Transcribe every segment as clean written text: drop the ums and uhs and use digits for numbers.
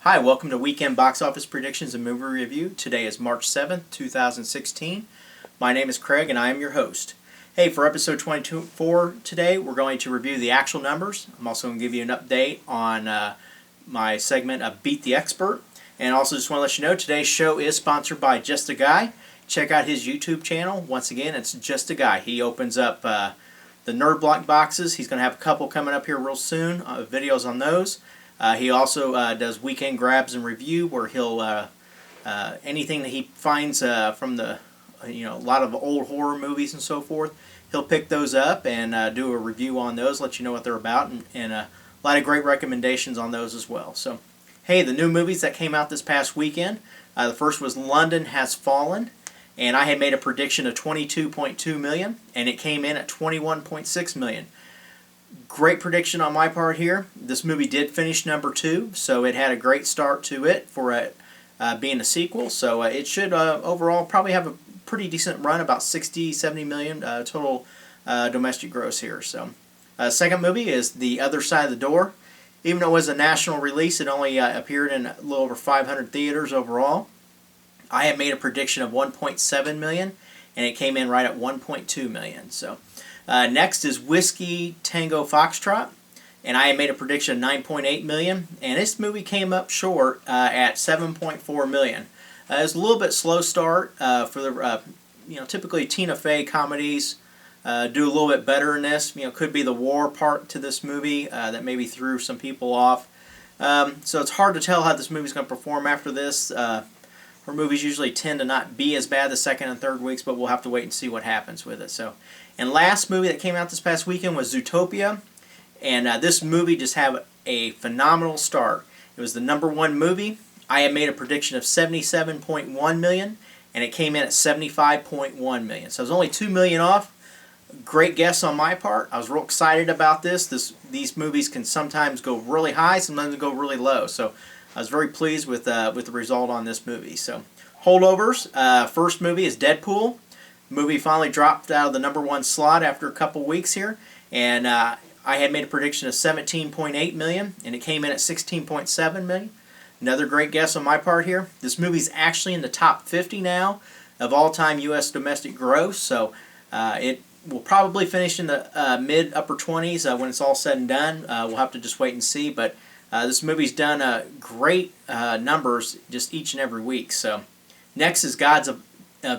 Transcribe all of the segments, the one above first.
Hi, welcome to Weekend Box Office Predictions and Movie Review. Today is March 7th, 2016. My name is Craig and I am your host. Hey, for episode 24 today, we're going to review the actual numbers. I'm also going to give you an update on my segment of Beat the Expert. And also just want to let you know, today's show is sponsored by Just a Guy. Check out his YouTube channel. Once again, it's Just a Guy. He opens up the Nerd Block boxes. He's going to have a couple coming up here real soon, videos on those. He also does weekend grabs and review, where he'll anything that he finds from the a lot of old horror movies and so forth, he'll pick those up and do a review on those, let you know what they're about, and a lot of great recommendations on those as well. So, hey, the new movies that came out this past weekend. The first was London Has Fallen, and I had made a prediction of 22.2 million, and it came in at 21.6 million. Great prediction on my part here. This movie did finish number 2, so it had a great start to it for it being a sequel. So it should overall probably have a pretty decent run, about 60-70 million total domestic gross here. So second movie is The Other Side of the Door. Even though it was a national release, it only appeared in a little over 500 theaters overall. I had made a prediction of 1.7 million, and it came in right at 1.2 million. So next is Whiskey Tango Foxtrot, and I had made a prediction of 9.8 million, and this movie came up short at 7.4 million. It was a little bit slow start for the typically Tina Fey comedies do a little bit better in this. Could be the war part to this movie that maybe threw some people off. So it's hard to tell how this movie's going to perform after this. Her movies usually tend to not be as bad the second and third weeks, but we'll have to wait and see what happens with it. So, and last movie that came out this past weekend was Zootopia, and this movie just had a phenomenal start. It was the #1 movie. I had made a prediction of 77.1 million, and it came in at 75.1 million. So it was only 2 million off. Great guess on my part. I was real excited about this. These movies can sometimes go really high, sometimes go really low. So I was very pleased with the result on this movie. So, holdovers. First movie is Deadpool. Movie finally dropped out of the #1 slot after a couple weeks here, and I had made a prediction of 17.8 million, and it came in at 16.7 million. Another great guess on my part here. This movie's actually in the top 50 now of all-time U.S. domestic gross, so it will probably finish in the mid-upper 20s when it's all said and done. We'll have to just wait and see, but this movie's done great numbers just each and every week. So, next is Gods of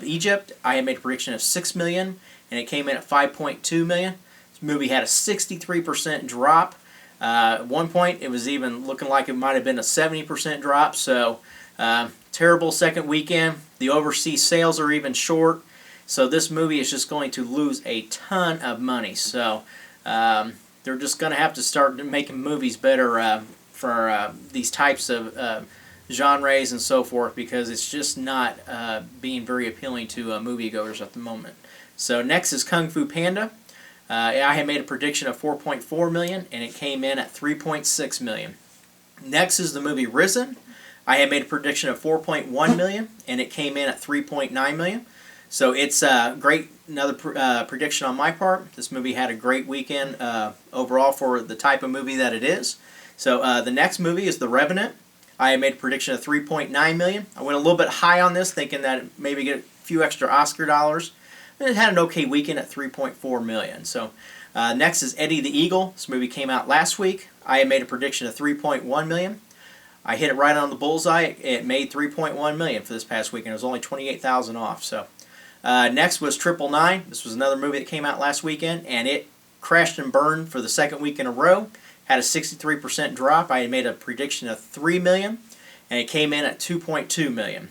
Egypt. I had made a prediction of 6 million, and it came in at 5.2 million. This movie had a 63% drop. At one point, it was even looking like it might have been a 70% drop. So, terrible second weekend. The overseas sales are even short. So, this movie is just going to lose a ton of money. So, they're just going to have to start making movies better for these types of genres and so forth, because it's just not being very appealing to moviegoers at the moment. So next is Kung Fu Panda. I had made a prediction of 4.4 million, and it came in at 3.6 million. Next is the movie Risen. I had made a prediction of 4.1 million, and it came in at 3.9 million. So it's great. Another prediction on my part. This movie had a great weekend overall for the type of movie that it is. So the next movie is The Revenant. I had made a prediction of 3.9 million. I went a little bit high on this, thinking that it maybe get a few extra Oscar dollars. And it had an okay weekend at 3.4 million. So next is Eddie the Eagle. This movie came out last week. I had made a prediction of 3.1 million. I hit it right on the bullseye. It made 3.1 million for this past weekend. It was only 28,000 off. So next was 999. This was another movie that came out last weekend, and it crashed and burned for the second week in a row. Had a 63% drop. I had made a prediction of 3 million, and it came in at 2.2 million.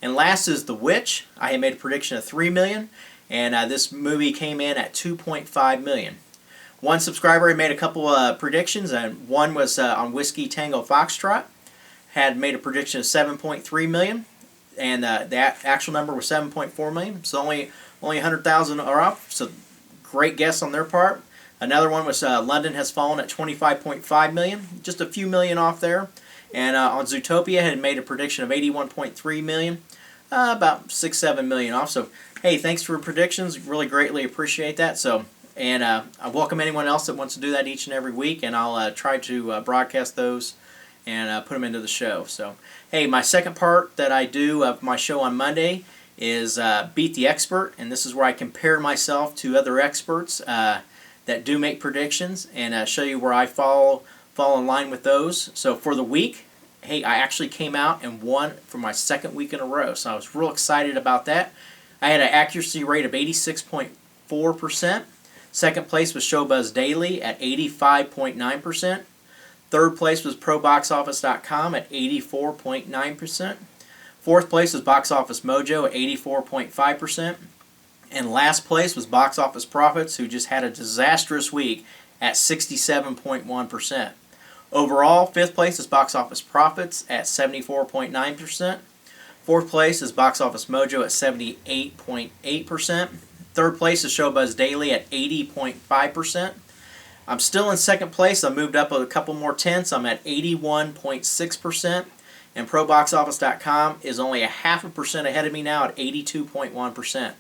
And last is The Witch. I had made a prediction of 3 million, and this movie came in at 2.5 million. One subscriber had made a couple predictions, and one was on Whiskey Tango Foxtrot. Had made a prediction of 7.3 million, and that actual number was 7.4 million. So only 100,000 are off. So great guess on their part. Another one was London Has Fallen at 25.5 million, just a few million off there. And on Zootopia, had made a prediction of 81.3 million, about 6-7 million off. So, hey, thanks for your predictions. Really greatly appreciate that. So, I welcome anyone else that wants to do that each and every week, and I'll try to broadcast those and put them into the show. So, hey, my second part that I do of my show on Monday is Beat the Expert, and this is where I compare myself to other experts that do make predictions and show you where I fall in line with those. So for the week, hey, I actually came out and won for my second week in a row, so I was real excited about that. I had an accuracy rate of 86.4%. Second place was Showbuzz Daily at 85.9%. Third place was ProBoxOffice.com at 84.9%. Fourth place was Box Office Mojo at 84.5%. And last place was Box Office Profits, who just had a disastrous week at 67.1%. Overall, fifth place is Box Office Profits at 74.9%. Fourth place is Box Office Mojo at 78.8%. Third place is Showbuzz Daily at 80.5%. I'm still in second place. I moved up a couple more tenths. I'm at 81.6%. And ProBoxOffice.com is only a 0.5% ahead of me now at 82.1%.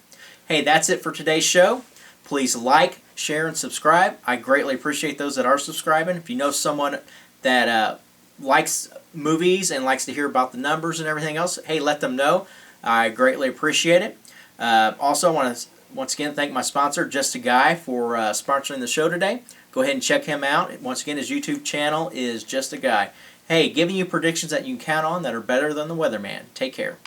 Hey, that's it for today's show. Please like, share, and subscribe. I greatly appreciate those that are subscribing. If you know someone that likes movies and likes to hear about the numbers and everything else, hey, let them know. I greatly appreciate it. Also, I want to once again thank my sponsor, Just a Guy, for sponsoring the show today. Go ahead and check him out. Once again, his YouTube channel is Just a Guy. Hey, giving you predictions that you can count on that are better than the weatherman. Take care.